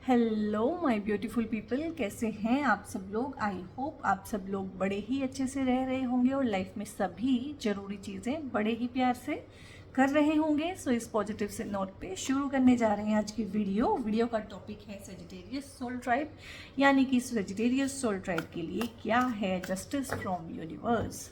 Hello my beautiful people, कैसे हैं आप सब लोग। आई होप आप सब लोग बड़े ही अच्छे से रह रहे होंगे और लाइफ में सभी ज़रूरी चीज़ें बड़े ही प्यार से कर रहे होंगे। सो इस पॉजिटिव से नोट पे शुरू करने जा रहे हैं आज की वीडियो का टॉपिक है सेजिटेरियस सोल ट्राइब, यानी कि सेजिटेरियस सोल ट्राइब के लिए क्या है जस्टिस फ्रॉम यूनिवर्स।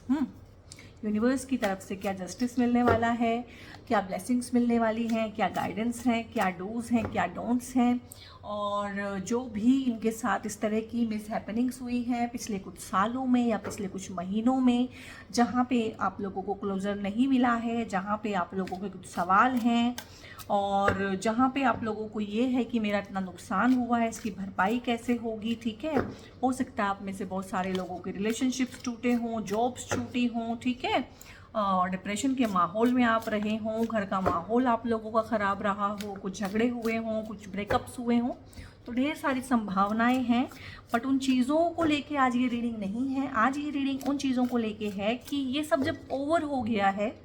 यूनिवर्स की तरफ से क्या जस्टिस मिलने वाला है, क्या ब्लेसिंग्स मिलने वाली हैं, क्या गाइडेंस हैं, क्या डूज हैं, क्या डोंट्स हैं, और जो भी इनके साथ इस तरह की मिस हैपनिंग्स हुई हैं पिछले कुछ सालों में या पिछले कुछ महीनों में, जहाँ पे आप लोगों को क्लोजर नहीं मिला है, जहाँ पे आप लोगों के कुछ सवाल हैं और जहाँ पे आप लोगों को ये है कि मेरा इतना नुकसान हुआ है, इसकी भरपाई कैसे होगी। ठीक है, हो सकता है आप में से बहुत सारे लोगों के रिलेशनशिप्स टूटे हों, जॉब्स छूटी हों, ठीक है, और डिप्रेशन के माहौल में आप रहे हों, घर का माहौल आप लोगों का ख़राब रहा हो, कुछ झगड़े हुए हों, कुछ ब्रेकअप्स हुए हों, तो ढेर सारी संभावनाएं हैं। बट उन चीज़ों को लेके आज ये रीडिंग नहीं है। आज ये रीडिंग उन चीज़ों को लेके है कि ये सब जब ओवर हो गया है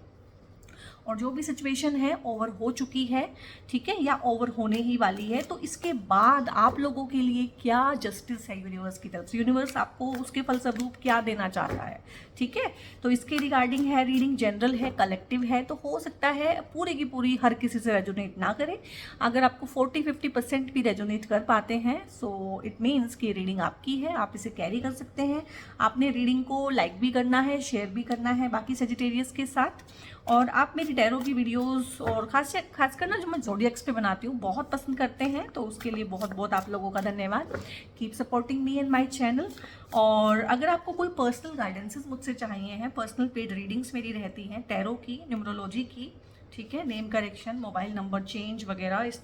और जो भी सिचुएशन है ओवर हो चुकी है, ठीक है, या ओवर होने ही वाली है, तो इसके बाद आप लोगों के लिए क्या जस्टिस है यूनिवर्स की तरफ से, यूनिवर्स आपको उसके फलस्वरूप क्या देना चाहता है। ठीक है, तो इसके रिगार्डिंग है रीडिंग, जनरल है, कलेक्टिव है, तो हो सकता है पूरी की पूरी हर किसी से रेजोनेट ना करे। अगर आपको 40-50% भी रेजोनेट कर पाते हैं सो इट मीन्स कि रीडिंग आपकी है, आप इसे कैरी कर सकते हैं। आपने रीडिंग को लाइक भी करना है, शेयर भी करना है बाकी सेजिटेरियस के साथ। और आप मेरी टैरो की वीडियोस और खासकर ना जो मैं ज़ोडिएक्स पे बनाती हूँ बहुत पसंद करते हैं, तो उसके लिए बहुत बहुत आप लोगों का धन्यवाद। Keep supporting me and my channel. और अगर आपको कोई पर्सनल गाइडेंसेस मुझसे चाहिए हैं, पर्सनल पेड रीडिंग्स मेरी रहती हैं टैरो की, न्यूमरोलॉजी की, ठीक है, name correction, mobile number change वगैरह, इस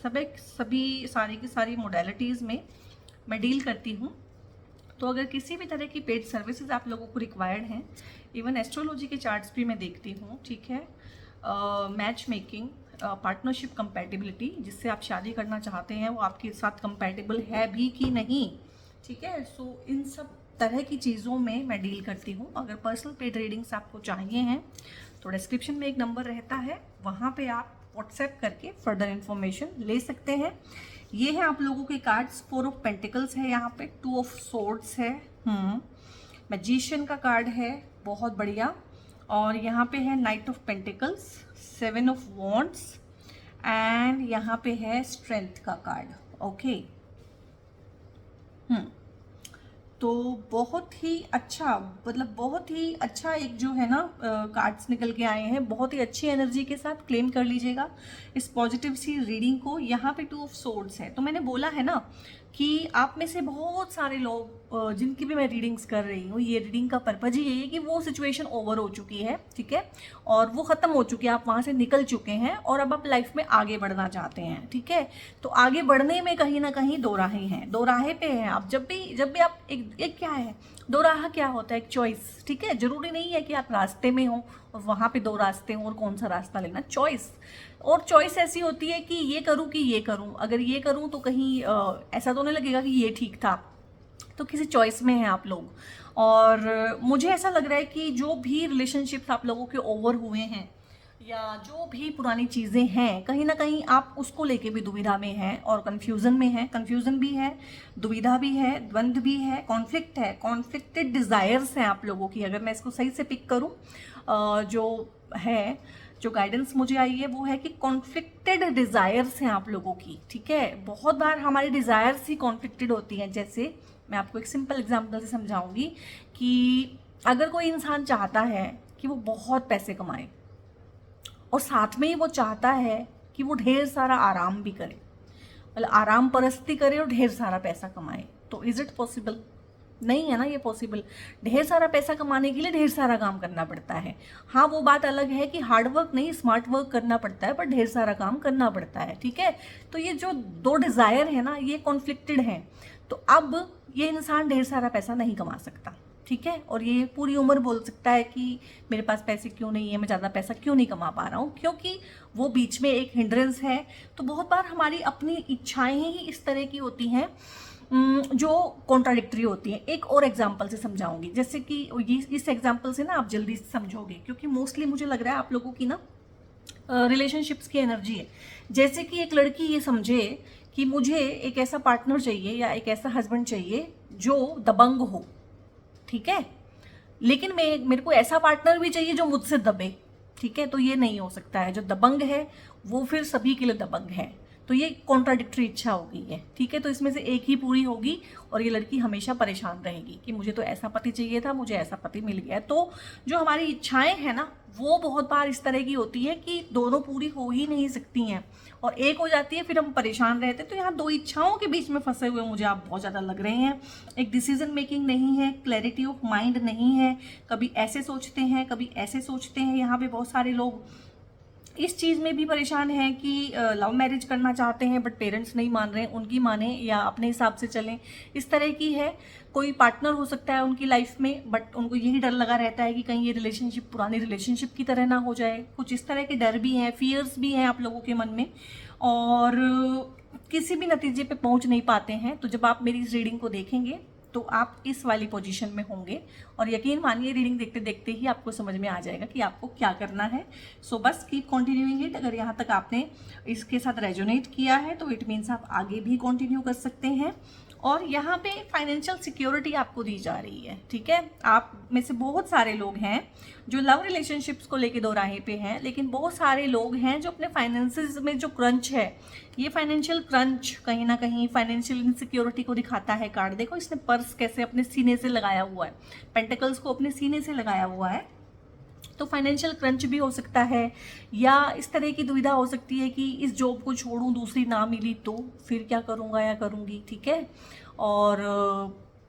सभी सारी की सारी मोडेलिटीज़ में मैं डील करती हूँ। तो अगर किसी भी तरह की पेड सर्विसेज आप लोगों को रिक्वायर्ड हैं, इवन एस्ट्रोलॉजी के चार्ट्स भी मैं देखती हूँ, ठीक है, मैच मेकिंग, पार्टनरशिप कंपैटिबिलिटी, जिससे आप शादी करना चाहते हैं वो आपके साथ कंपैटिबल है भी कि नहीं, ठीक है, सो इन सब तरह की चीज़ों में मैं डील करती हूँ। अगर पर्सनल पेड रीडिंग्स आपको चाहिए हैं तो डिस्क्रिप्शन में एक नंबर रहता है, वहाँ पे आप व्हाट्सएप करके फर्दर इन्फॉर्मेशन ले सकते हैं। ये है आप लोगों के कार्ड्स, 4 ऑफ पेंटिकल्स है यहाँ पे, 2 ऑफ सोर्ड्स है, मैजिशियन का कार्ड है, बहुत बढ़िया, और यहाँ पे है night of pentacles, 7 of wands, and यहाँ पे है स्ट्रेंथ का कार्ड। ओके, तो बहुत ही अच्छा, मतलब बहुत ही अच्छा एक जो है ना कार्ड्स निकल के आए हैं, बहुत ही अच्छी एनर्जी के साथ क्लेम कर लीजिएगा इस पॉजिटिव सी रीडिंग को। यहाँ पे 2 ऑफ सोर्ड्स है, तो मैंने बोला है ना कि आप में से बहुत सारे लोग जिनकी भी मैं रीडिंग्स कर रही हूँ, ये रीडिंग का पर्पज ही यही है कि वो सिचुएशन ओवर हो चुकी है, ठीक है, और वो ख़त्म हो चुकी है, आप वहाँ से निकल चुके हैं और अब आप लाइफ में आगे बढ़ना चाहते हैं। ठीक है, तो आगे बढ़ने में कहीं ना कहीं दो राहें हैं, दो राहें पे हैं आप। जब भी आप एक क्या है, दो राह क्या होता है, एक चॉइस। ठीक है, जरूरी नहीं है कि आप रास्ते में हो और वहाँ पे 2 रास्ते हों और कौन सा रास्ता लेना, चॉइस। और चॉइस ऐसी होती है कि ये करूँ कि ये करूँ, अगर ये करूँ तो कहीं ऐसा तो नहीं लगेगा कि ये ठीक था, तो किसी चॉइस में हैं आप लोग। और मुझे ऐसा लग रहा है कि जो भी रिलेशनशिप्स आप लोगों के ओवर हुए हैं या जो भी पुरानी चीज़ें हैं, कहीं ना कहीं आप उसको लेके भी दुविधा में हैं और कन्फ्यूज़न में हैं। कन्फ्यूज़न भी है, दुविधा भी है, द्वंद्व भी है, कॉन्फ्लिक्ट है, कॉन्फ्लिक्टेड डिज़ायर्स हैं आप लोगों की। अगर मैं इसको सही से पिक करूँ, जो है, जो गाइडेंस मुझे आई है वो है कि कॉन्फ्लिक्टेड डिज़ायर्स हैं आप लोगों की। ठीक है, बहुत बार हमारी डिज़ायर्स ही कॉन्फ्लिक्टेड होती हैं। जैसे मैं आपको एक सिंपल एग्जांपल से समझाऊंगी कि अगर कोई इंसान चाहता है कि वो बहुत पैसे कमाए और साथ में ही वो चाहता है कि वो ढेर सारा आराम भी करे, मतलब आराम परस्ती करे और ढेर सारा पैसा कमाए, तो इज़ इट पॉसिबल? नहीं है ना ये पॉसिबल। ढेर सारा पैसा कमाने के लिए ढेर सारा काम करना पड़ता है। हाँ, वो बात अलग है कि हार्ड वर्क नहीं, स्मार्ट वर्क करना पड़ता है, पर ढेर सारा काम करना पड़ता है। ठीक है, तो ये जो 2 डिज़ायर है ना, ये कॉन्फ्लिक्टेड हैं। तो अब ये इंसान ढेर सारा पैसा नहीं कमा सकता, ठीक है, और ये पूरी उम्र बोल सकता है कि मेरे पास पैसे क्यों नहीं है, मैं ज़्यादा पैसा क्यों नहीं कमा पा रहा हूँ, क्योंकि वो बीच में एक हिंड्रेंस है। तो बहुत बार हमारी अपनी इच्छाएं ही इस तरह की होती हैं जो कॉन्ट्राडिक्टरी होती हैं। एक और एग्जांपल से समझाऊंगी, जैसे कि इस एग्जांपल से ना आप जल्दी से समझोगे, क्योंकि मोस्टली मुझे लग रहा है आप लोगों की ना रिलेशनशिप्स की एनर्जी है। जैसे कि एक लड़की ये समझे कि मुझे एक ऐसा पार्टनर चाहिए या एक ऐसा हस्बैंड चाहिए जो दबंग हो, ठीक है, लेकिन मेरे को ऐसा पार्टनर भी चाहिए जो मुझसे दबे, ठीक है। तो ये नहीं हो सकता है। जो दबंग है वो फिर सभी के लिए दबंग है, तो ये कॉन्ट्राडिक्टरी इच्छा हो गई है, ठीक है। तो इसमें से एक ही पूरी होगी और ये लड़की हमेशा परेशान रहेगी कि मुझे तो ऐसा पति चाहिए था, मुझे ऐसा पति मिल गया। तो जो हमारी इच्छाएं हैं ना, वो बहुत बार इस तरह की होती है कि दोनों पूरी हो ही नहीं सकती हैं और एक हो जाती है, फिर हम परेशान रहते हैं। तो यहाँ दो इच्छाओं के बीच में फंसे हुए मुझे आप बहुत ज़्यादा लग रहे हैं। एक डिसीजन मेकिंग नहीं है, क्लैरिटी ऑफ माइंड नहीं है, कभी ऐसे सोचते हैं कभी ऐसे सोचते हैं। यहाँ पे बहुत सारे लोग इस चीज़ में भी परेशान हैं कि लव मैरिज करना चाहते हैं बट पेरेंट्स नहीं मान रहे हैं, उनकी माने या अपने हिसाब से चलें, इस तरह की है। कोई पार्टनर हो सकता है उनकी लाइफ में बट उनको यही डर लगा रहता है कि कहीं ये रिलेशनशिप पुरानी रिलेशनशिप की तरह ना हो जाए। कुछ इस तरह के डर भी हैं, फियर्स भी हैं आप लोगों के मन में और किसी भी नतीजे पे पहुंच नहीं पाते हैं। तो जब आप मेरी इस रीडिंग को देखेंगे तो आप इस वाली पोजीशन में होंगे और यकीन मानिए रीडिंग देखते देखते ही आपको समझ में आ जाएगा कि आपको क्या करना है। सो बस कीप कंटिन्यूइंग इट। अगर यहाँ तक आपने इसके साथ रेजोनेट किया है तो इट मीन्स आप आगे भी कंटिन्यू कर सकते हैं। और यहाँ पे फाइनेंशियल सिक्योरिटी आपको दी जा रही है, ठीक है। आप में से बहुत सारे लोग हैं जो लव रिलेशनशिप्स को लेके दो राहे पे हैं, लेकिन बहुत सारे लोग हैं जो अपने फाइनेंसेस में जो क्रंच है, ये फाइनेंशियल क्रंच कहीं ना कहीं फाइनेंशियल इनसिक्योरिटी को दिखाता है। कार्ड देखो, इसने पर्स कैसे अपने सीने से लगाया हुआ है, पेंटिकल्स को अपने सीने से लगाया हुआ है। तो फाइनेंशियल क्रंच भी हो सकता है या इस तरह की दुविधा हो सकती है कि इस जॉब को छोड़ूं, दूसरी ना मिली तो फिर क्या करूंगा या करूंगी, ठीक है। और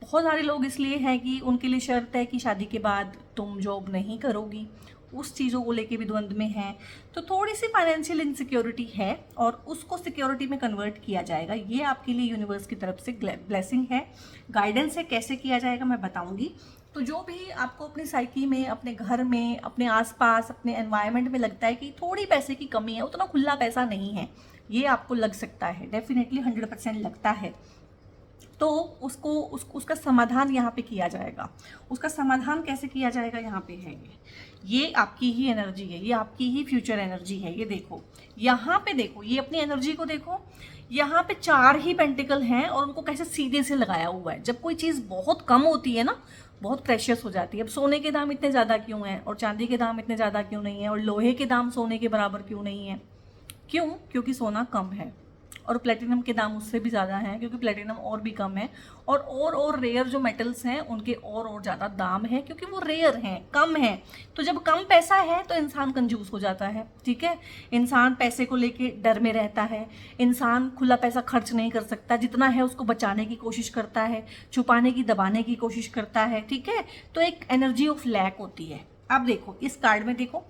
बहुत सारे लोग इसलिए हैं कि उनके लिए शर्त है कि शादी के बाद तुम जॉब नहीं करोगी, उस चीज़ों को लेके भी द्वंद्व में हैं। तो थोड़ी सी फाइनेंशियल इनसिक्योरिटी है और उसको सिक्योरिटी में कन्वर्ट किया जाएगा। ये आपके लिए यूनिवर्स की तरफ से ब्लेसिंग है, गाइडेंस है। कैसे किया जाएगा मैं बताऊंगी। तो जो भी आपको अपनी साइकी में, अपने घर में, अपने आसपास, अपने एनवायरनमेंट में लगता है कि थोड़ी पैसे की कमी है, उतना खुला पैसा नहीं है, ये आपको लग सकता है, डेफिनेटली 100% लगता है, तो उसका समाधान यहाँ पे किया जाएगा। उसका समाधान कैसे किया जाएगा यहाँ पे है ये आपकी ही एनर्जी है, ये आपकी ही फ्यूचर एनर्जी है। ये देखो, यहाँ पे देखो, ये अपनी एनर्जी को देखो, यहाँ पे 4 ही पेंटिकल हैं और उनको कैसे सीधे से लगाया हुआ है। जब कोई चीज़ बहुत कम होती है ना, बहुत प्रेशियस हो जाती है। अब सोने के दाम इतने ज़्यादा क्यों हैं और चांदी के दाम इतने ज़्यादा क्यों नहीं है और लोहे के दाम सोने के बराबर क्यों नहीं है? क्यों? क्योंकि सोना कम है और प्लेटिनम के दाम उससे भी ज़्यादा हैं क्योंकि प्लेटिनम और भी कम है। और रेयर जो मेटल्स हैं उनके और ज़्यादा दाम है क्योंकि वो रेयर हैं, कम हैं। तो जब कम पैसा है तो इंसान कंजूस हो जाता है, ठीक है। इंसान पैसे को लेके डर में रहता है, इंसान खुला पैसा खर्च नहीं कर सकता, जितना है उसको बचाने की कोशिश करता है, छुपाने की, दबाने की कोशिश करता है, ठीक है। तो एक एनर्जी ऑफ लैक होती है। अब देखो इस कार्ड में, देखो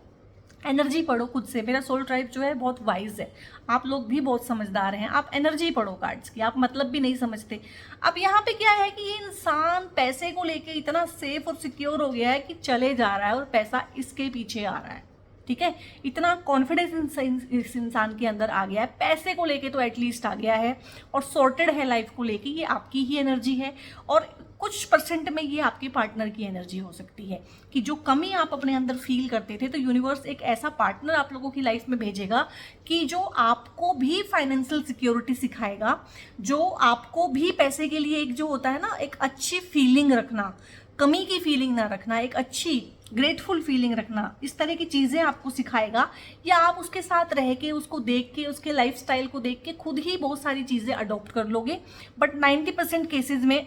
एनर्जी पढ़ो खुद से। मेरा सोल ट्राइब जो है बहुत वाइज है, आप लोग भी बहुत समझदार हैं। आप एनर्जी पढ़ो कार्ड्स की, आप मतलब भी नहीं समझते। अब यहाँ पे क्या है कि ये इंसान पैसे को लेके इतना सेफ और सिक्योर हो गया है कि चले जा रहा है और पैसा इसके पीछे आ रहा है, ठीक है। इतना कॉन्फिडेंस इस इंसान के अंदर आ गया है, पैसे को लेके तो एटलीस्ट आ गया है और सॉर्टेड है लाइफ को लेके। ये आपकी ही एनर्जी है और कुछ परसेंट में ये आपके पार्टनर की एनर्जी हो सकती है कि जो कमी आप अपने अंदर फील करते थे, तो यूनिवर्स एक ऐसा पार्टनर आप लोगों की लाइफ में भेजेगा कि जो आपको भी फाइनेंशियल सिक्योरिटी सिखाएगा, जो आपको भी पैसे के लिए एक जो होता है ना, एक अच्छी फीलिंग रखना, कमी की फीलिंग ना रखना, एक अच्छी ग्रेटफुल फीलिंग रखना, इस तरह की चीज़ें आपको सिखाएगा। या आप उसके साथ रह के, उसको देख के, उसके लाइफस्टाइल को देख के खुद ही बहुत सारी चीज़ें अडॉप्ट कर लोगे। बट 90% केसेस में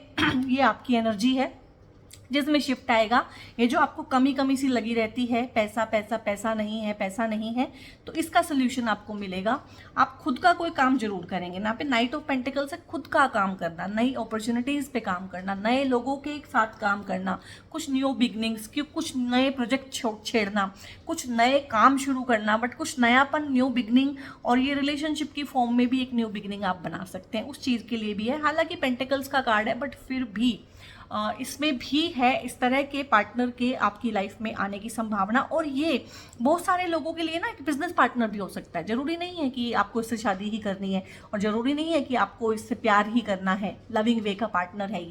ये आपकी एनर्जी है जिसमें शिफ्ट आएगा। ये जो आपको कमी कमी सी लगी रहती है, पैसा पैसा पैसा नहीं है, पैसा नहीं है, तो इसका सोल्यूशन आपको मिलेगा। आप खुद का कोई काम जरूर करेंगे ना। पे नाइट ऑफ पेंटिकल से खुद का काम करना, नई अपॉर्चुनिटीज़ पे काम करना, नए लोगों के साथ काम करना, कुछ न्यू बिगनिंग्स, कुछ नए प्रोजेक्ट छेड़ना, कुछ नए काम शुरू करना, बट कुछ नयापन, न्यू बिगनिंग। और ये रिलेशनशिप की फॉर्म में भी एक न्यू बिगनिंग आप बना सकते हैं, उस चीज़ के लिए भी है। हालांकि पेंटिकल्स का कार्ड है बट फिर भी इसमें भी है इस तरह के पार्टनर के आपकी लाइफ में आने की संभावना। और ये बहुत सारे लोगों के लिए ना एक बिजनेस पार्टनर भी हो सकता है। जरूरी नहीं है कि आपको इससे शादी ही करनी है और ज़रूरी नहीं है कि आपको इससे प्यार ही करना है। लविंग वे का पार्टनर है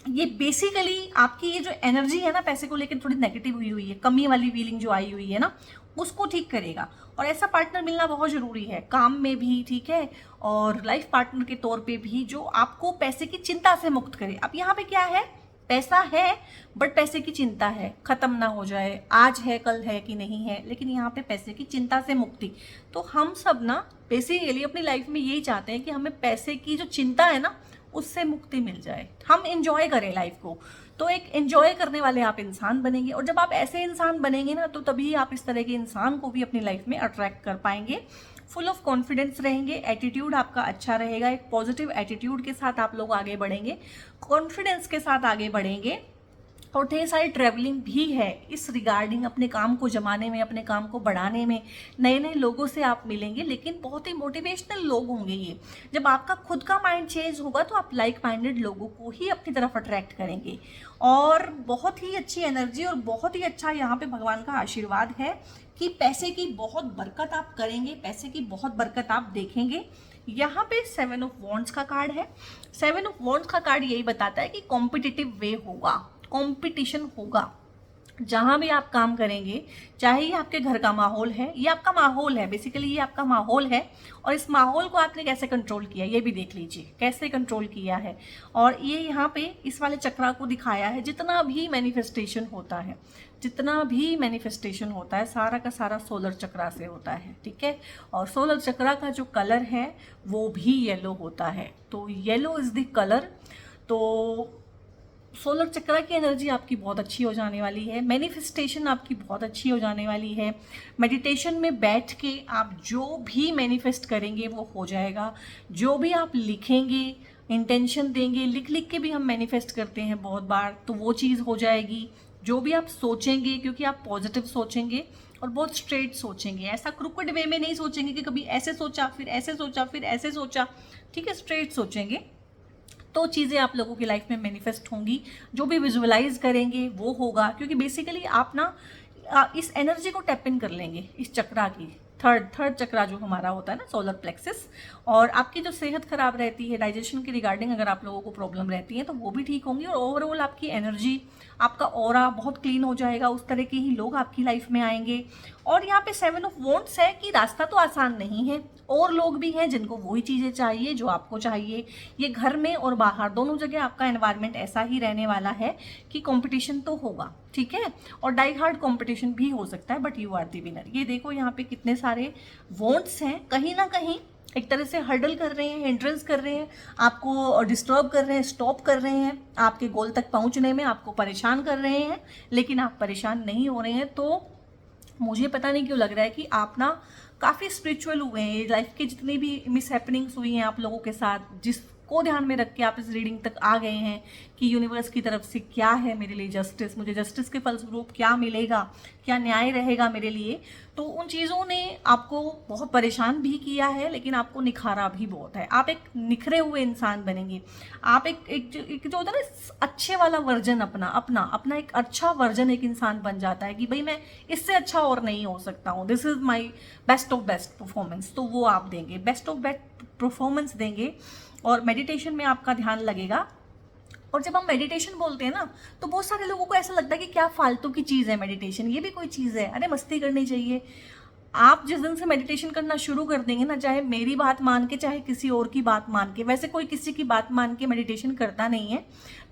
ये बेसिकली आपकी ये जो एनर्जी है ना, पैसे को लेकर थोड़ी नेगेटिव हुई है, कमी वाली फीलिंग जो आई हुई है ना, उसको ठीक करेगा। और ऐसा पार्टनर मिलना बहुत ज़रूरी है, काम में भी, ठीक है, और लाइफ पार्टनर के तौर पे भी, जो आपको पैसे की चिंता से मुक्त करे। अब यहाँ पे क्या है, पैसा है बट पैसे की चिंता है, खत्म ना हो जाए, आज है कल है कि नहीं है, लेकिन यहाँ पे पैसे की चिंता से मुक्ति। तो हम सब ना बेसिकली अपनी लाइफ में यही चाहते हैं कि हमें पैसे की जो चिंता है ना उससे मुक्ति मिल जाए, हम इंजॉय करें लाइफ को। तो एक एंजॉय करने वाले आप इंसान बनेंगे, और जब आप ऐसे इंसान बनेंगे ना तो तभी आप इस तरह के इंसान को भी अपनी लाइफ में अट्रैक्ट कर पाएंगे। फुल ऑफ कॉन्फिडेंस रहेंगे, एटीट्यूड आपका अच्छा रहेगा, एक पॉजिटिव एटीट्यूड के साथ आप लोग आगे बढ़ेंगे, कॉन्फिडेंस के साथ आगे बढ़ेंगे। और ढेर सारी ट्रैवलिंग भी है इस रिगार्डिंग, अपने काम को जमाने में, अपने काम को बढ़ाने में। नए नए लोगों से आप मिलेंगे, लेकिन बहुत ही मोटिवेशनल लोग होंगे ये। जब आपका खुद का माइंड चेंज होगा तो आप लाइक माइंडेड लोगों को ही अपनी तरफ अट्रैक्ट करेंगे। और बहुत ही अच्छी एनर्जी और बहुत ही अच्छा यहाँ पे भगवान का आशीर्वाद है कि पैसे की बहुत बरकत आप करेंगे, पैसे की बहुत बरकत आप देखेंगे। यहाँ पे 7 ऑफ वॉन्ड्स का कार्ड है। 7 ऑफ वॉन्ड्स का कार्ड यही बताता है कि कॉम्पिटिटिव वे होगा, कंपटीशन होगा। जहां भी आप काम करेंगे, चाहे ये आपके घर का माहौल है, ये आपका माहौल है, बेसिकली ये आपका माहौल है, और इस माहौल को आपने कैसे कंट्रोल किया ये भी देख लीजिए, कैसे कंट्रोल किया है। और ये यहाँ पे इस वाले चक्रा को दिखाया है, जितना भी मैनिफेस्टेशन होता है, जितना भी मैनिफेस्टेशन होता है, सारा का सारा सोलर चक्रा से होता है, ठीक है। और सोलर चक्रा का जो कलर है वो भी येलो होता है, तो येलो इज द कलर। तो सोलर चक्र की एनर्जी आपकी बहुत अच्छी हो जाने वाली है, मैनिफेस्टेशन आपकी बहुत अच्छी हो जाने वाली है। मेडिटेशन में बैठ के आप जो भी मैनिफेस्ट करेंगे वो हो जाएगा, जो भी आप लिखेंगे, इंटेंशन देंगे, लिख लिख के भी हम मैनिफेस्ट करते हैं बहुत बार, तो वो चीज़ हो जाएगी। जो भी आप सोचेंगे, क्योंकि आप पॉजिटिव सोचेंगे और बहुत स्ट्रेट सोचेंगे, ऐसा क्रुकड वे में नहीं सोचेंगे कि कभी ऐसे सोचा फिर ऐसे सोचा फिर ऐसे सोचा, ठीक है, स्ट्रेट सोचेंगे, तो चीज़ें आप लोगों की लाइफ में मैनिफेस्ट होंगी। जो भी विजुअलाइज करेंगे वो होगा, क्योंकि बेसिकली आप ना इस एनर्जी को टैप इन कर लेंगे, इस चक्रा की, थर्ड चक्रा जो हमारा होता है ना, सोलर प्लेक्सिस। और आपकी जो सेहत खराब रहती है, डाइजेशन के रिगार्डिंग अगर आप लोगों को प्रॉब्लम रहती है तो वो भी ठीक होंगी, और ओवरऑल आपकी एनर्जी, आपका ऑरा बहुत क्लीन हो जाएगा। उस तरह के ही लोग आपकी लाइफ में आएंगे। और यहाँ पे 7 ऑफ वॉन्ड्स है कि रास्ता तो आसान नहीं है, और लोग भी हैं जिनको वही चीज़ें चाहिए जो आपको चाहिए। ये घर में और बाहर दोनों जगह आपका एनवायरनमेंट ऐसा ही रहने वाला है कि कंपटीशन तो होगा, ठीक है, और डाई हार्ड कंपटीशन भी हो सकता है, but you are the winner. ये देखो यहाँ पे कितने सारे वॉन्ड्स हैं, कहीं ना कहीं एक तरह से हर्डल कर रहे हैं, हिंड्रेंस कर रहे हैं, आपको डिस्टर्ब कर रहे हैं, स्टॉप कर रहे हैं आपके गोल तक पहुंचने में, आपको परेशान कर रहे हैं, लेकिन आप परेशान नहीं हो रहे हैं। तो मुझे पता नहीं क्यों लग रहा है कि आप ना काफ़ी स्पिरिचुअल हुए हैं। लाइफ की जितनी भी मिस हैपनिंग्स हुई हैं आप लोगों के साथ, जिसको ध्यान में रख के आप इस रीडिंग तक आ गए हैं कि यूनिवर्स की तरफ से क्या है मेरे लिए जस्टिस, मुझे जस्टिस के फलस्वरूप क्या मिलेगा, क्या न्याय रहेगा मेरे लिए। तो उन चीज़ों ने आपको बहुत परेशान भी किया है, लेकिन आपको निखारा भी बहुत है। आप एक निखरे हुए इंसान बनेंगे। आप एक जो होता है ना, अच्छे वाला वर्जन, अपना एक अच्छा वर्जन एक इंसान बन जाता है कि भाई मैं इससे अच्छा और नहीं हो सकता हूँ, this is my best of best performance. तो वो आप देंगे, बेस्ट ऑफ बेस्ट परफॉर्मेंस देंगे। और मेडिटेशन में आपका ध्यान लगेगा। और जब हम मेडिटेशन बोलते हैं ना, तो बहुत सारे लोगों को ऐसा लगता है कि क्या फालतू की चीज़ है मेडिटेशन, ये भी कोई चीज़ है, अरे मस्ती करनी चाहिए। आप जिस दिन से मेडिटेशन करना शुरू कर देंगे ना, चाहे मेरी बात मान के चाहे किसी और की बात मान के, वैसे कोई किसी की बात मान के मेडिटेशन करता नहीं है।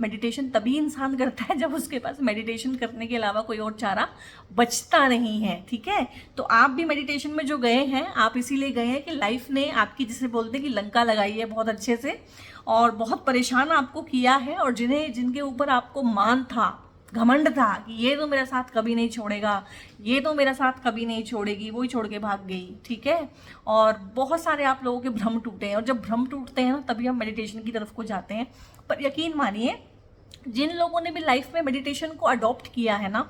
मेडिटेशन तभी इंसान करता है जब उसके पास मेडिटेशन करने के अलावा कोई और चारा बचता नहीं है, ठीक है। तो आप भी मेडिटेशन में जो गए हैं, आप इसीलिए गए हैं कि लाइफ ने आपकी, जिसे बोलते हैं कि लंका लगाई है बहुत अच्छे से, और बहुत परेशान आपको किया है, और जिनके ऊपर आपको मान था, घमंड था कि ये तो मेरा साथ कभी नहीं छोड़ेगा, ये तो मेरा साथ कभी नहीं छोड़ेगी, वो ही छोड़ के भाग गई, ठीक है। और बहुत सारे आप लोगों के भ्रम टूटे हैं, और जब भ्रम टूटते हैं ना तभी हम मेडिटेशन की तरफ को जाते हैं। पर यकीन मानिए, जिन लोगों ने भी लाइफ में मेडिटेशन को अडॉप्ट किया है ना,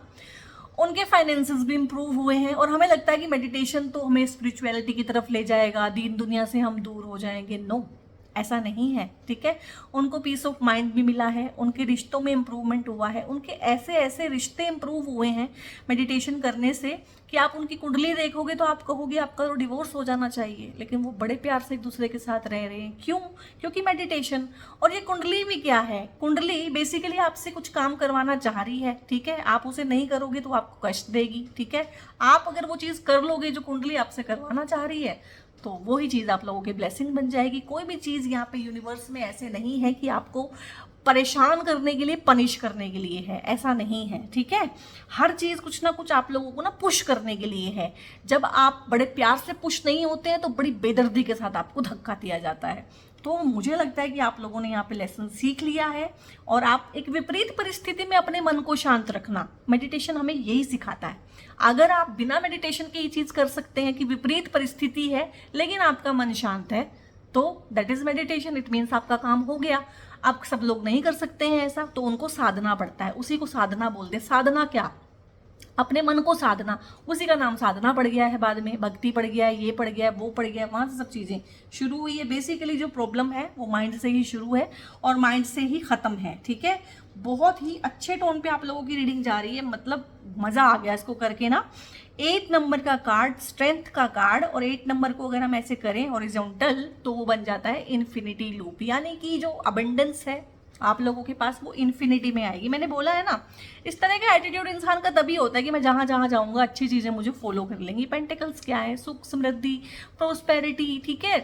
उनके फाइनेंसेस भी इम्प्रूव हुए हैं। और हमें लगता है कि मेडिटेशन तो हमें स्पिरिचुअलिटी की तरफ ले जाएगा, दीन दुनिया से हम दूर हो जाएंगे। नो, ऐसा नहीं है, ठीक है। उनको पीस ऑफ माइंड भी मिला है, उनके रिश्तों में इम्प्रूवमेंट हुआ है, उनके ऐसे ऐसे रिश्ते इम्प्रूव हुए हैं मेडिटेशन करने से कि आप उनकी कुंडली देखोगे तो आप कहोगे आपका तो डिवोर्स हो जाना चाहिए, लेकिन वो बड़े प्यार से एक दूसरे के साथ रह रहे हैं। क्यों? क्योंकि मेडिटेशन। और ये कुंडली भी क्या है? कुंडली बेसिकली आपसे कुछ काम करवाना चाह रही है, ठीक है। आप उसे नहीं करोगे तो आपको कष्ट देगी, ठीक है। आप अगर वो चीज़ कर लोगे जो कुंडली आपसे करवाना चाह रही है तो वही चीज़ आप लोगों की ब्लेसिंग बन जाएगी। कोई भी चीज़ यहाँ पे यूनिवर्स में ऐसे नहीं है कि आपको परेशान करने के लिए, पनिश करने के लिए है, ऐसा नहीं है, ठीक है। हर चीज़ कुछ ना कुछ आप लोगों को ना पुश करने के लिए है। जब आप बड़े प्यार से पुश नहीं होते हैं तो बड़ी बेदर्दी के साथ आपको धक्का दिया जाता है। तो मुझे लगता है कि आप लोगों ने यहाँ पे लेसन सीख लिया है और आप एक विपरीत परिस्थिति में अपने मन को शांत रखना, मेडिटेशन हमें यही सिखाता है। अगर आप बिना मेडिटेशन के ये चीज़ कर सकते हैं कि विपरीत परिस्थिति है लेकिन आपका मन शांत है, तो that is meditation. It means आपका काम हो गया। अब सब लोग नहीं कर सकते हैं ऐसा, तो उनको साधना पड़ता है, उसी को साधना बोलते हैं। साधना क्या? अपने मन को साधना, उसी का नाम साधना पड़ गया है, बाद में भक्ति पड़ गया है, ये पड़ गया है, वो पड़ गया है, वहाँ से सब चीज़ें शुरू हुई है। बेसिकली जो प्रॉब्लम है वो माइंड से ही शुरू है और माइंड से ही ख़त्म है, ठीक है। बहुत ही अच्छे टोन पे आप लोगों की रीडिंग जा रही है, मतलब मज़ा आ गया इसको करके ना। 8 नंबर का कार्ड, स्ट्रेंथ का कार्ड, और 8 नंबर को अगर हम ऐसे करें हॉरिजॉन्टल तो वो बन जाता है इन्फिनिटी लूप, यानी कि जो अबंडेंस है आप लोगों के पास वो इन्फिनिटी में आएगी। मैंने बोला है ना, इस तरह का एटीट्यूड इंसान का तभी होता है कि मैं जहाँ जहाँ जाऊँगा अच्छी चीज़ें मुझे फॉलो कर लेंगी। पेंटिकल्स क्या है? सुख, समृद्धि, प्रोस्पेरिटी, ठीक है।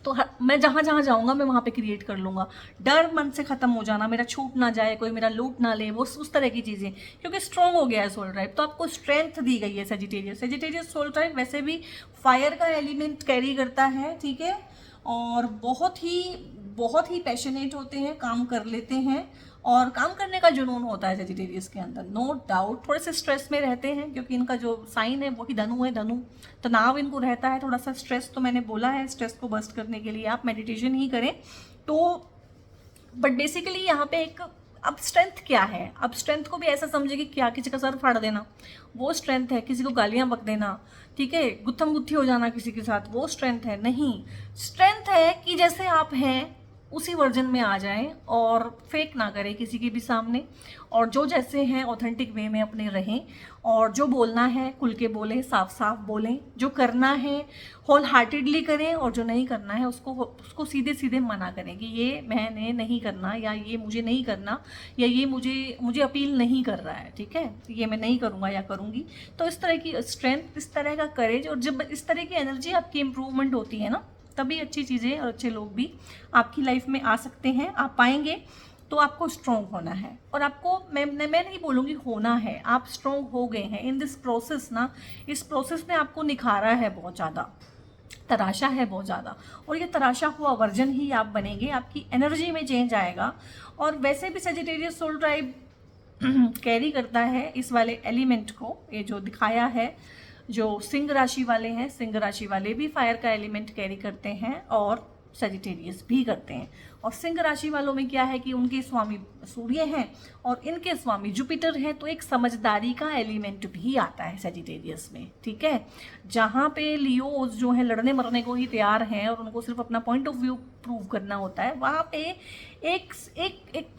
तो मैं जहाँ जहाँ जाऊँगा मैं वहाँ पे क्रिएट कर लूँगा। डर मन से ख़त्म हो जाना, मेरा छूट ना जाए, कोई मेरा लूट ना ले, वो उस तरह की चीज़ें, क्योंकि स्ट्रॉन्ग हो गया है सोल ट्राइब। तो आपको स्ट्रेंथ दी गई है सेजिटेरियस। सेजिटेरियस सोल ट्राइब वैसे भी फायर का एलिमेंट कैरी करता है, ठीक है, और बहुत ही पैशनेट होते हैं, काम कर लेते हैं और काम करने का जुनून होता है सेजिटेरियस के अंदर, नो डाउट। थोड़े से स्ट्रेस में रहते हैं क्योंकि इनका जो साइन है वही धनु है, धनु तनाव इनको रहता है, थोड़ा सा स्ट्रेस। तो मैंने बोला है स्ट्रेस को बस्ट करने के लिए आप मेडिटेशन ही करें तो। बट बेसिकली यहाँ पे एक, अब स्ट्रेंथ क्या है? अब स्ट्रेंथ को भी ऐसा समझे कि क्या किसी का सर फाड़ देना वो स्ट्रेंथ है, किसी को गालियाँ बक देना, ठीक है, गुत्थम गुत्थी हो जाना किसी के साथ, वो स्ट्रेंथ है नहीं। स्ट्रेंथ है कि जैसे आप हैं उसी वर्जन में आ जाएं और फेक ना करें किसी के भी सामने, और जो जैसे हैं ऑथेंटिक वे में अपने रहें, और जो बोलना है खुल के बोलें, साफ साफ बोलें, जो करना है होल हार्टेडली करें, और जो नहीं करना है उसको सीधे सीधे मना करें कि ये मैंने नहीं करना, या ये मुझे नहीं करना, या ये मुझे अपील नहीं कर रहा है, ठीक है, ये मैं नहीं करूँगा या करूँगी। तो इस तरह की स्ट्रेंथ, इस तरह का करेज, और जब इस तरह की एनर्जी आपकी इम्प्रूवमेंट होती है ना, तभी अच्छी चीज़ें और अच्छे लोग भी आपकी लाइफ में आ सकते हैं, आप पाएंगे। तो आपको स्ट्रॉन्ग होना है, और आपको मैं नहीं बोलूँगी होना है, आप स्ट्रॉन्ग हो गए हैं इन दिस प्रोसेस ना। इस प्रोसेस ने आपको निखारा है बहुत ज़्यादा, तराशा है बहुत ज़्यादा, और ये तराशा हुआ वर्जन ही आप बनेंगे, आपकी एनर्जी में चेंज आएगा। और वैसे भी सेजिटेरियस सोल ट्राइब कैरी करता है इस वाले एलिमेंट को, ये जो दिखाया है। जो सिंह राशि वाले हैं, सिंह राशि वाले भी फायर का एलिमेंट कैरी करते हैं और सेजिटेरियस भी करते हैं। और सिंह राशि वालों में क्या है कि उनके स्वामी सूर्य हैं और इनके स्वामी जुपिटर हैं, तो एक समझदारी का एलिमेंट भी आता है सेजिटेरियस में, ठीक है। जहाँ पे लियोज जो है लड़ने मरने को ही तैयार हैं और उनको सिर्फ अपना पॉइंट ऑफ व्यू प्रूव करना होता है, वहाँ पे एक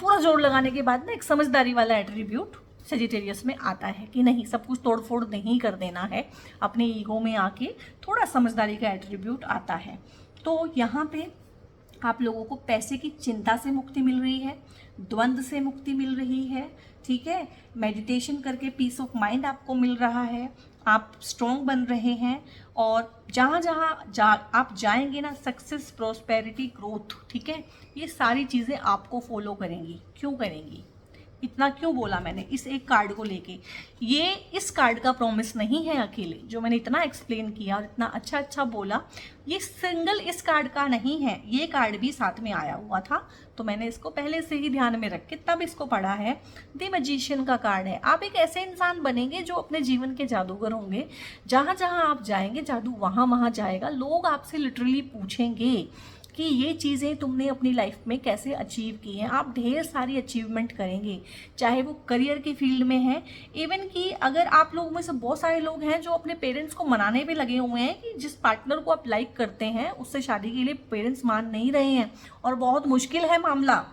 पूरा जोर लगाने के बाद ना एक समझदारी वाला एट्रीब्यूट सेजिटेरियस में आता है कि नहीं, सब कुछ तोड़फोड़ नहीं कर देना है, अपने ईगो में आके थोड़ा समझदारी का एट्रीब्यूट आता है। तो यहाँ पे आप लोगों को पैसे की चिंता से मुक्ति मिल रही है, द्वंद्व से मुक्ति मिल रही है, ठीक है। मेडिटेशन करके पीस ऑफ माइंड आपको मिल रहा है, आप स्ट्रॉन्ग बन रहे हैं, और जहाँ जहाँ आप जाएंगे ना, सक्सेस, प्रोस्पेरिटी, ग्रोथ, ठीक है, ये सारी चीज़ें आपको फॉलो करेंगी। क्यों करेंगी? इतना क्यों बोला मैंने इस एक कार्ड को लेके? ये इस कार्ड का प्रॉमिस नहीं है अकेले, जो मैंने इतना एक्सप्लेन किया और इतना अच्छा बोला, ये सिंगल इस कार्ड का नहीं है, ये कार्ड भी साथ में आया हुआ था, तो मैंने इसको पहले से ही ध्यान में रख के तब इसको पढ़ा है। द मैजिशियन का कार्ड है। आप एक ऐसे इंसान बनेंगे जो अपने जीवन के जादूगर होंगे, जहाँ जहाँ आप जाएंगे जादू वहाँ वहाँ जाएगा। लोग आपसे लिटरली पूछेंगे कि ये चीज़ें तुमने अपनी लाइफ में कैसे अचीव की हैं। आप ढेर सारी अचीवमेंट करेंगे, चाहे वो करियर के फील्ड में है, इवन कि अगर आप लोगों में से बहुत सारे लोग हैं जो अपने पेरेंट्स को मनाने पे लगे हुए हैं कि जिस पार्टनर को आप लाइक करते हैं उससे शादी के लिए पेरेंट्स मान नहीं रहे हैं और बहुत मुश्किल है मामला,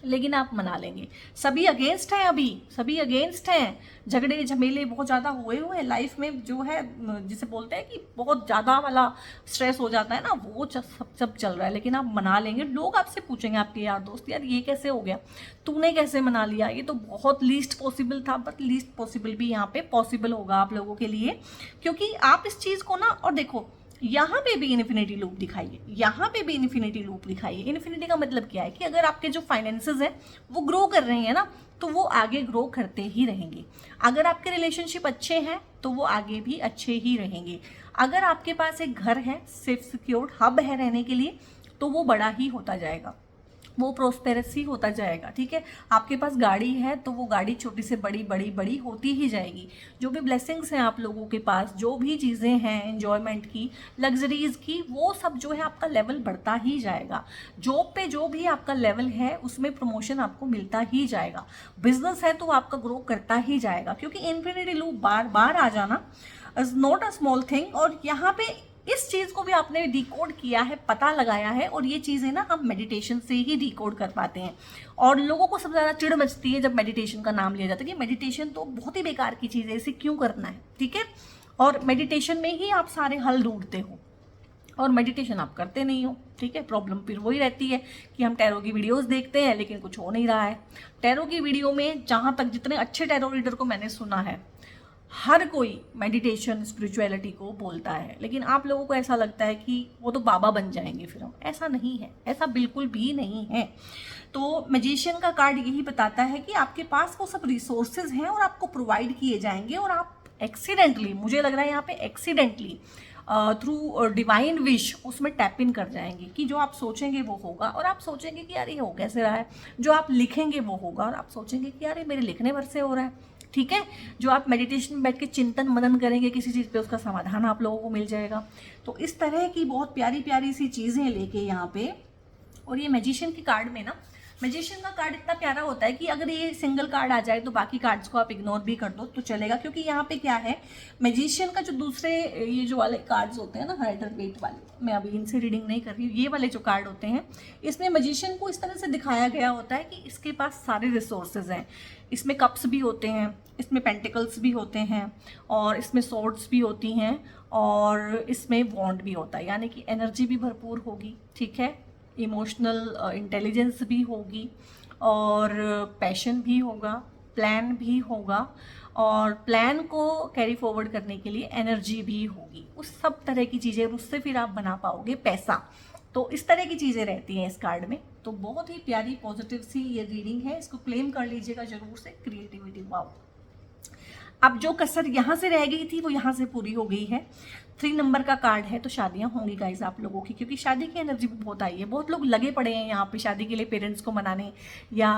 लेकिन आप मना लेंगे। सभी अगेंस्ट हैं, अभी सभी अगेंस्ट हैं, झगड़े झमेले बहुत ज़्यादा हुए हुए हैं लाइफ में, जो है जिसे बोलते हैं कि बहुत ज़्यादा वाला स्ट्रेस हो जाता है ना, वो सब चल रहा है, लेकिन आप मना लेंगे। लोग आपसे पूछेंगे, आपके यार दोस्त, यार ये कैसे हो गया, तूने कैसे मना लिया, ये तो बहुत लीस्ट पॉसिबल था, बट लीस्ट पॉसिबल भी यहाँ पे पॉसिबल होगा आप लोगों के लिए, क्योंकि आप इस चीज़ को ना, और देखो यहाँ पे भी इन्फिनिटी लूप दिखाइए, यहाँ पे भी इन्फिनिटी लूप दिखाइए। इन्फिनिटी का मतलब क्या है कि अगर आपके जो फाइनेंसेस हैं वो ग्रो कर रहे हैं ना, तो वो आगे ग्रो करते ही रहेंगे। अगर आपके रिलेशनशिप अच्छे हैं तो वो आगे भी अच्छे ही रहेंगे। अगर आपके पास एक घर है, सेफ सिक्योर्ड हब है रहने के लिए, तो वो बड़ा ही होता जाएगा, वो प्रोस्पेरेसी होता जाएगा। ठीक है, आपके पास गाड़ी है तो वो गाड़ी छोटी से बड़ी बड़ी बड़ी होती ही जाएगी। जो भी ब्लेसिंग्स हैं आप लोगों के पास, जो भी चीज़ें हैं एंजॉयमेंट की, लग्जरीज़ की, वो सब जो है आपका लेवल बढ़ता ही जाएगा। जॉब पे जो भी आपका लेवल है उसमें प्रमोशन आपको मिलता ही जाएगा। बिजनेस है तो आपका ग्रो करता ही जाएगा, क्योंकि इन्फिनिटी लूप बार बार आ जाना is not a small thing. और यहाँ पे इस चीज़ को भी आपने डिकोड किया है, पता लगाया है, और ये चीज़ें ना हम मेडिटेशन से ही डिकोड कर पाते हैं। और लोगों को सबसे ज़्यादा चिढ़ मचती है जब मेडिटेशन का नाम लिया जाता है कि मेडिटेशन तो बहुत ही बेकार की चीज़ है, इसे क्यों करना है। ठीक है, और मेडिटेशन में ही आप सारे हल ढूंढते हो और मेडिटेशन आप करते नहीं हो। ठीक है, प्रॉब्लम फिर वही रहती है कि हम टैरो की वीडियोस देखते हैं लेकिन कुछ हो नहीं रहा है। टैरो की वीडियो में जहाँ तक जितने अच्छे टैरो रीडर को मैंने सुना है, हर कोई मेडिटेशन स्पिरिचुअलिटी को बोलता है, लेकिन आप लोगों को ऐसा लगता है कि वो तो बाबा बन जाएंगे फिर हम। ऐसा नहीं है, ऐसा बिल्कुल भी नहीं है। तो मैजिशियन का कार्ड यही बताता है कि आपके पास वो सब रिसोर्सेज हैं और आपको प्रोवाइड किए जाएंगे, और आप एक्सीडेंटली, मुझे लग रहा है यहाँ पे एक्सीडेंटली थ्रू डिवाइन विश उसमें टैप इन कर जाएंगे कि जो आप सोचेंगे वो होगा, और आप सोचेंगे कि यार ये हो कैसे रहा है। जो आप लिखेंगे वो होगा, और आप सोचेंगे कि यार ये मेरे लिखने भर से हो रहा है। ठीक है, जो आप मेडिटेशन में बैठ के चिंतन मनन करेंगे किसी चीज़ पे, उसका समाधान आप लोगों को मिल जाएगा। तो इस तरह की बहुत प्यारी प्यारी सी चीज़ें लेके यहाँ पे, और ये मैजिशियन के कार्ड में ना, मैजिशियन का कार्ड इतना प्यारा होता है कि अगर ये सिंगल कार्ड आ जाए तो बाकी कार्ड्स को आप इग्नोर भी कर दो तो चलेगा, क्योंकि यहाँ पे क्या है, मैजिशियन का जो दूसरे ये जो वाले कार्ड्स होते हैं ना, हाइडर वेट वाले, मैं अभी इनसे रीडिंग नहीं कर रही हूँ, ये वाले जो कार्ड होते हैं, इसमें मैजिशियन को इस तरह से दिखाया गया होता है कि इसके पास सारे रिसोर्सेज हैं। इसमें कप्स भी होते हैं, इसमें पेंटिकल्स भी होते हैं, और इसमें सॉर्ड्स भी होती हैं, और इसमें वॉन्ड भी होता है, यानी कि एनर्जी भी भरपूर होगी। ठीक है, इमोशनल इंटेलिजेंस भी होगी, और पैशन भी होगा, प्लान भी होगा, और प्लान को कैरी फॉरवर्ड करने के लिए एनर्जी भी होगी। उस सब तरह की चीज़ें, उससे फिर आप बना पाओगे पैसा। तो इस तरह की चीज़ें रहती हैं इस कार्ड में। तो बहुत ही प्यारी पॉजिटिव सी ये रीडिंग है, इसको क्लेम कर लीजिएगा जरूर से। Creativity, wow. अब जो कसर यहाँ से रह गई थी वो यहाँ से पूरी हो गई है। 3 नंबर का कार्ड है, तो शादियाँ होंगी गाइज आप लोगों की, क्योंकि शादी की एनर्जी भी बहुत आई है। बहुत लोग लगे पड़े हैं यहाँ पे शादी के लिए, पेरेंट्स को मनाने या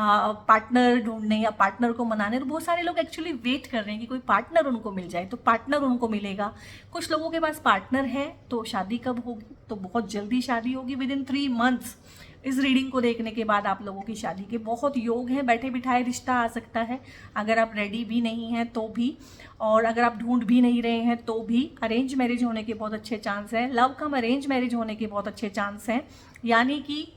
पार्टनर ढूंढने या पार्टनर को मनाने। तो बहुत सारे लोग एक्चुअली वेट कर रहे हैं कि कोई पार्टनर उनको मिल जाए, तो पार्टनर उनको मिलेगा। कुछ लोगों के पास पार्टनर है, तो शादी कब होगी, तो बहुत जल्दी शादी होगी, विदिन 3 मंथ्स। इस रीडिंग को देखने के बाद आप लोगों की शादी के बहुत योग हैं, बैठे बिठाए रिश्ता आ सकता है, अगर आप रेडी भी नहीं हैं तो भी, और अगर आप ढूंढ भी नहीं रहे हैं तो भी। अरेंज मैरिज होने के बहुत अच्छे चांस हैं, लव कम अरेंज मैरिज होने के बहुत अच्छे चांस हैं, यानी कि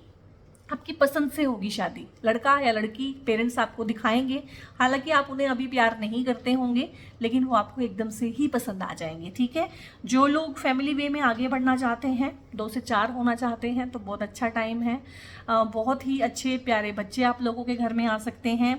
आपकी पसंद से होगी शादी। लड़का या लड़की पेरेंट्स आपको दिखाएंगे, हालांकि आप उन्हें अभी प्यार नहीं करते होंगे, लेकिन वो आपको एकदम से ही पसंद आ जाएंगे। ठीक है, जो लोग फैमिली वे में आगे बढ़ना चाहते हैं, 2 से 4 होना चाहते हैं, तो बहुत अच्छा टाइम है। बहुत ही अच्छे प्यारे बच्चे आप लोगों के घर में आ सकते हैं।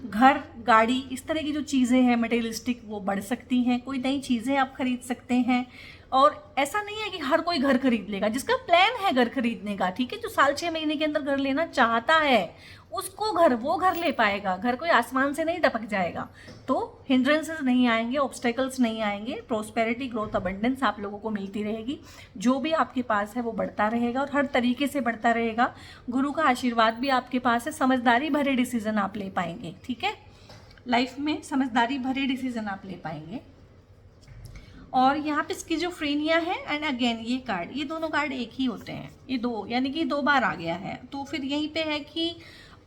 घर, गाड़ी, इस तरह की जो चीज़ें हैं मटेरियलिस्टिक, वो बढ़ सकती हैं। कोई नई चीज़ें आप खरीद सकते हैं, और ऐसा नहीं है कि हर कोई घर खरीद लेगा। जिसका प्लान है घर खरीदने का, ठीक है, जो साल 6 महीने के अंदर घर लेना चाहता है, उसको वो घर ले पाएगा। घर कोई आसमान से नहीं टपक जाएगा। तो हिंड्रेंसेस नहीं आएंगे, ऑब्स्टेकल्स नहीं आएंगे। प्रोस्पेरिटी, ग्रोथ, अबंडेंस आप लोगों को मिलती रहेगी। जो भी आपके पास है वो बढ़ता रहेगा, और हर तरीके से बढ़ता रहेगा। गुरु का आशीर्वाद भी आपके पास है। समझदारी भरे डिसीजन आप ले पाएंगे। ठीक है, लाइफ में समझदारी भरे डिसीजन आप ले पाएंगे। और यहाँ पे स्किज़ोफ्रेनिया है एंड अगेन ये कार्ड, ये दोनों कार्ड एक ही होते हैं, ये दो यानी कि 2 बार आ गया है। तो फिर यहीं पे है कि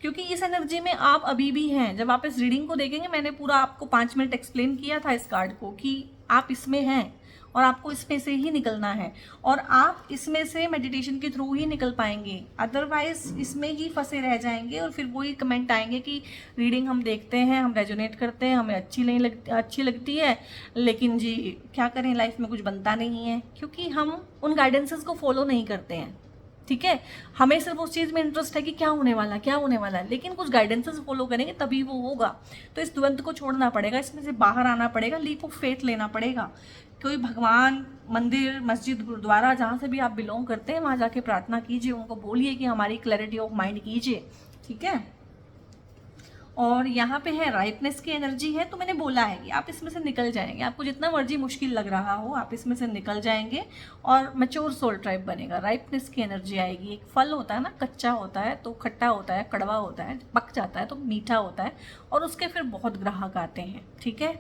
क्योंकि इस एनर्जी में आप अभी भी हैं, जब आप इस रीडिंग को देखेंगे, मैंने पूरा आपको 5 मिनट एक्सप्लेन किया था इस कार्ड को कि आप इसमें हैं और आपको इसमें से ही निकलना है और आप इसमें से मेडिटेशन के थ्रू ही निकल पाएंगे, अदरवाइज इसमें ही फंसे रह जाएंगे और फिर वही कमेंट आएंगे कि रीडिंग हम देखते हैं, हम रेजोनेट करते हैं, हमें अच्छी लगती है, लेकिन जी क्या करें, लाइफ में कुछ बनता नहीं है क्योंकि हम उन गाइडेंसेस को फॉलो नहीं करते हैं। ठीक है, हमें सिर्फ उस चीज़ में इंटरेस्ट है कि क्या होने वाला है, लेकिन कुछ गाइडेंसेस फॉलो करेंगे तभी वो होगा। तो इस द्वंद को छोड़ना पड़ेगा, इसमें से बाहर आना पड़ेगा, लीप ऑफ फेथ लेना पड़ेगा। कोई भगवान, मंदिर, मस्जिद, गुरुद्वारा, जहाँ से भी आप बिलोंग करते हैं वहाँ जाके प्रार्थना कीजिए, उनको बोलिए कि हमारी क्लैरिटी ऑफ माइंड कीजिए। ठीक है, और यहाँ पे है राइपनेस की एनर्जी है, तो मैंने बोला है कि आप इसमें से निकल जाएंगे, आपको जितना मर्जी मुश्किल लग रहा हो आप इसमें से निकल जाएंगे और मैच्योर सोल टाइप बनेगा। राइपनेस की एनर्जी आएगी। एक फल होता है ना, कच्चा होता है तो खट्टा होता है, कड़वा होता है, पक जाता है तो मीठा होता है और उसके फिर बहुत ग्राहक आते हैं। ठीक है,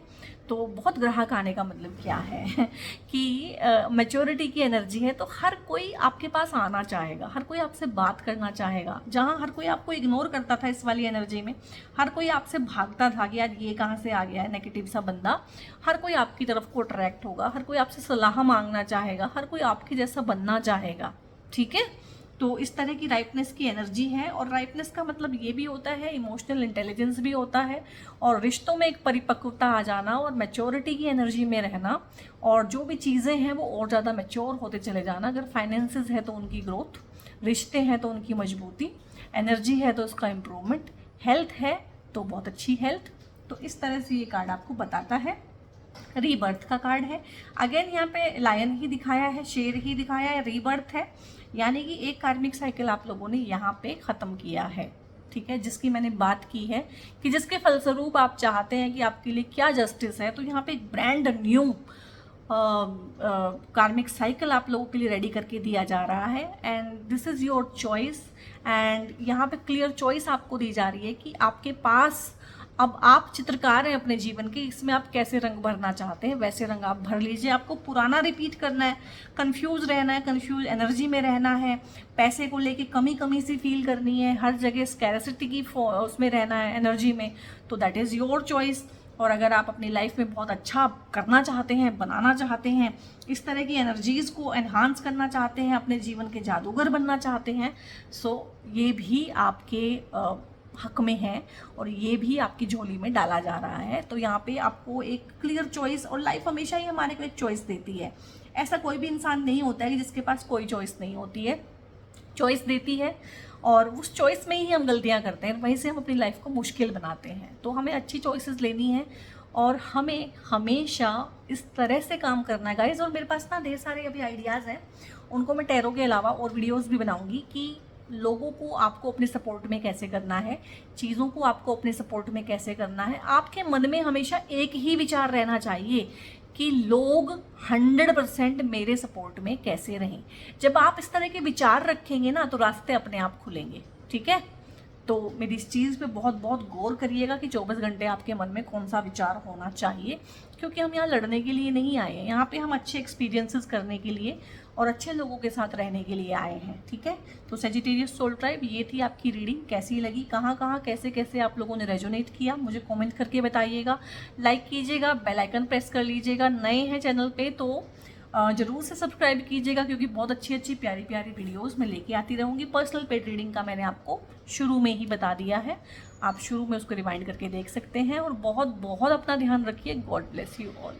तो बहुत ग्राहक आने का मतलब क्या है कि मैच्योरिटी की एनर्जी है, तो हर कोई आपके पास आना चाहेगा, हर कोई आपसे बात करना चाहेगा। जहाँ हर कोई आपको इग्नोर करता था इस वाली एनर्जी में, हर कोई आपसे भागता था कि यार ये कहाँ से आ गया है नेगेटिव सा बंदा, हर कोई आपकी तरफ को अट्रैक्ट होगा, हर कोई आपसे सलाह मांगना चाहेगा, हर कोई आपके जैसा बनना चाहेगा। ठीक है, तो इस तरह की राइपनेस की एनर्जी है। और राइपनेस का मतलब ये भी होता है इमोशनल इंटेलिजेंस भी होता है और रिश्तों में एक परिपक्वता आ जाना और मैच्योरिटी की एनर्जी में रहना और जो भी चीज़ें हैं वो और ज़्यादा मैच्योर होते चले जाना। अगर फाइनेंसेस है तो उनकी ग्रोथ, रिश्ते हैं तो उनकी मजबूती, एनर्जी है तो उसका इम्प्रूवमेंट, हेल्थ है तो बहुत अच्छी हेल्थ। तो इस तरह से ये कार्ड आपको बताता है। रीबर्थ का कार्ड है, अगेन यहाँ पे लायन ही दिखाया है, शेर ही दिखाया है, रीबर्थ है, यानी कि एक कार्मिक साइकिल आप लोगों ने यहाँ पे ख़त्म किया है। ठीक है, जिसकी मैंने बात की है कि जिसके फलस्वरूप आप चाहते हैं कि आपके लिए क्या जस्टिस है, तो यहाँ पे एक ब्रांड न्यू कार्मिक साइकिल आप लोगों के लिए रेडी करके दिया जा रहा है and this is your choice. And यहाँ पे क्लियर चॉइस आपको दी जा रही है कि आपके पास अब आप चित्रकार हैं अपने जीवन के, इसमें आप कैसे रंग भरना चाहते हैं वैसे रंग आप भर लीजिए। आपको पुराना रिपीट करना है, कंफ्यूज रहना है, कंफ्यूज एनर्जी में रहना है, पैसे को लेके कमी सी फील करनी है, हर जगह स्कैरसिटी की उसमें रहना है एनर्जी में, तो दैट इज़ योर चॉइस। और अगर आप अपनी लाइफ में बहुत अच्छा करना चाहते हैं, बनाना चाहते हैं, इस तरह की एनर्जीज़ को एनहांस करना चाहते हैं, अपने जीवन के जादूगर बनना चाहते हैं, सो ये भी आपके हक में है और ये भी आपकी झोली में डाला जा रहा है। तो यहाँ पे आपको एक क्लियर चॉइस, और लाइफ हमेशा ही हमारे को एक चॉइस देती है। ऐसा कोई भी इंसान नहीं होता है कि जिसके पास कोई चॉइस नहीं होती है, चॉइस देती है और उस चॉइस में ही हम गलतियाँ करते हैं, वहीं से हम अपनी लाइफ को मुश्किल बनाते हैं। तो हमें अच्छी चॉइसेस लेनी है और हमें हमेशा इस तरह से काम करना है गाइस। और मेरे पास ना ढेर सारे अभी आइडियाज़ हैं, उनको मैं टैरो के अलावा और वीडियोज़ भी बनाऊँगी कि लोगों को आपको अपने सपोर्ट में कैसे करना है, चीज़ों को आपको अपने सपोर्ट में कैसे करना है। आपके मन में हमेशा एक ही विचार रहना चाहिए कि लोग 100% मेरे सपोर्ट में कैसे रहें। जब आप इस तरह के विचार रखेंगे ना तो रास्ते अपने आप खुलेंगे। ठीक है, तो मेरी इस चीज़ पे बहुत बहुत गौर करिएगा कि 24 घंटे आपके मन में कौन सा विचार होना चाहिए, क्योंकि हम यहाँ लड़ने के लिए नहीं आए हैं, यहाँ पे हम अच्छे एक्सपीरियंसेस करने के लिए और अच्छे लोगों के साथ रहने के लिए आए हैं। ठीक है, तो सेजिटेरियस सोल ट्राइब, ये थी आपकी रीडिंग। कैसी लगी, कहाँ कहाँ कैसे कैसे आप लोगों ने रेजोनेट किया, मुझे कमेंट करके बताइएगा। लाइक कीजिएगा, बेल आइकन प्रेस कर लीजिएगा। नए हैं चैनल पे तो ज़रूर से सब्सक्राइब कीजिएगा, क्योंकि बहुत अच्छी अच्छी प्यारी प्यारी वीडियोज़ मैं लेके आती रहूँगी। पर्सनल पेड रीडिंग का मैंने आपको शुरू में ही बता दिया है, आप शुरू में उसको रिवाइंड करके देख सकते हैं। और बहुत बहुत अपना ध्यान रखिए। God bless you all.